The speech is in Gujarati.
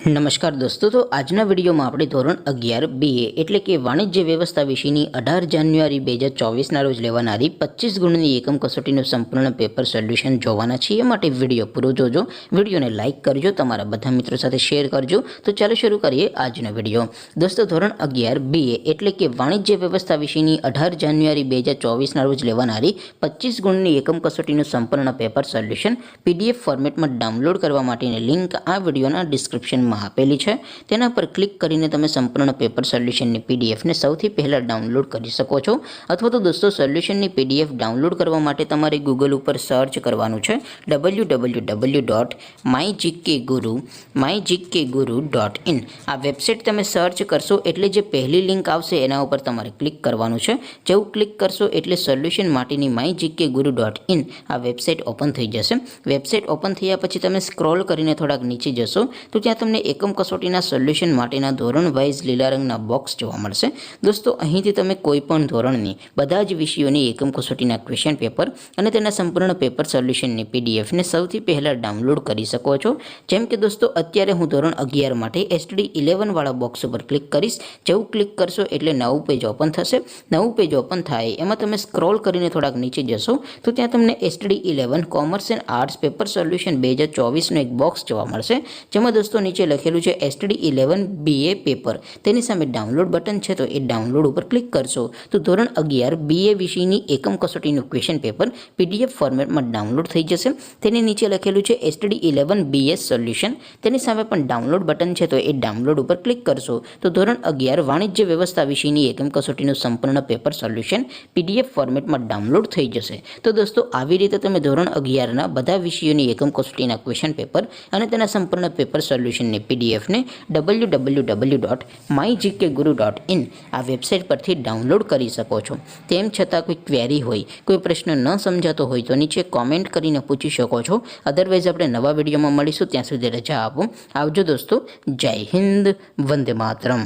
નમસ્કાર દોસ્તો, તો આજના વિડીયોમાં આપણે ધોરણ 11 BA એટલે કે વાણિજ્ય વ્યવસ્થા વિષયની 18 જાન્યુઆરી 2024ના રોજ લેવાનારી 25 ગુણની એકમ કસોટીનું સંપૂર્ણ પેપર સોલ્યુશન જોવાના છીએ. માટે વિડીયો પૂરો જોજો, વિડીયોને લાઇક કરજો, તમારા બધા મિત્રો સાથે શેર કરજો. તો ચાલો શરૂ કરીએ આજનો વિડીયો. દોસ્તો, ધોરણ 11 BA એટલે કે વાણિજ્ય વ્યવસ્થા વિષયની 18 જાન્યુઆરી 2024ના રોજ લેવાનારી 25 ગુણની એકમ કસોટીનું સંપૂર્ણ પેપર સોલ્યુશન PDF ફોર્મેટમાં ડાઉનલોડ કરવા માટેની લિંક આ વિડીયોના ડિસ્ક્રિપ્શનમાં આપેલી છે. તેના પર ક્લિક કરીને તમે સંપૂર્ણ પેપર સોલ્યુશનની પીડીએફને સૌથી પહેલાં ડાઉનલોડ કરી શકો છો. અથવા તો દોસ્તો, સોલ્યુશનની પીડીએફ ડાઉનલોડ કરવા માટે તમારે ગૂગલ ઉપર સર્ચ કરવાનું છે www.mygkguru.in. આ વેબસાઇટ તમે સર્ચ કરશો એટલે જે પહેલી લિંક આવશે એના ઉપર તમારે ક્લિક કરવાનું છે. જેવું ક્લિક કરશો એટલે સોલ્યુશન માટેની mygkguru.in આ વેબસાઇટ ઓપન થઈ જશે. વેબસાઇટ ઓપન થયા પછી તમે સ્ક્રોલ કરીને થોડાક નીચે જશો તો ત્યાં તમને એકમ કસોટીના સોલ્યુશન માટેના ધોરણ વાઇઝ લીલા રંગના બોક્સ જોવા મળશે. દોસ્તો, અહીંથી તમે કોઈ પણ ધોરણની બધા જ વિષયોની એકમ કસોટીના ક્વેશ્ચન પેપર અને તેના સંપૂર્ણ પેપર સોલ્યુશનની પીડીએફને સૌથી પહેલાં ડાઉનલોડ કરી શકો છો. જેમ કે દોસ્તો, અત્યારે હું ધોરણ 11 માટે STD 11 વાળા બોક્સ ઉપર ક્લિક કરીશ. જેવું ક્લિક કરશો એટલે નવું પેજ ઓપન થશે. નવું પેજ ઓપન થાય એમાં તમે સ્ક્રોલ કરીને થોડાક નીચે જશો તો ત્યાં તમને STD 11 commerce and arts paper solution 2024નું એક બોક્સ જોવા મળશે. જેમાં દોસ્તો નીચે લખેલું છે STD 11 BA પેપર. તેની સામે ડાઉનલોડ બટન છે, તો એ ડાઉનલોડ ઉપર ક્લિક કરશો તો ધોરણ 11 BA વિષયની એકમ કસોટીનું ક્વેશ્ચન પેપર PDF ફોર્મેટમાં ડાઉનલોડ થઈ જશે. તેની નીચે લખેલું છે STD 11 BS સોલ્યુશન. તેની સામે પણ ડાઉનલોડ બટન છે, તો એ ડાઉનલોડ ઉપર ક્લિક કરશો તો ધોરણ 11 વાણિજ્ય વ્યવસ્થા વિષયની એકમ કસોટીનું સંપૂર્ણ પેપર સોલ્યુશન PDF ફોર્મેટમાં ડાઉનલોડ થઈ જશે. તો દોસ્તો, આવી રીતે તમે ધોરણ 11ના બધા વિષયોની એકમ કસોટીના ક્વેશ્ચન પેપર અને તેના સંપૂર્ણ પેપર સોલ્યુશનની પીડીએફને www.mygkguru.in આ વેબસાઇટ પરથી ડાઉનલોડ કરી શકો છો. તેમ છતાં કોઈ ક્વેરી હોય, કોઈ પ્રશ્ન ન સમજાતો હોય તો નીચે કોમેન્ટ કરીને પૂછી શકો છો. અધરવાઇઝ આપણે નવા વિડીયોમાં મળીશું. ત્યાં સુધી રજા આપો. આવજો દોસ્તો. જય હિન્દ. વંદે માતરમ.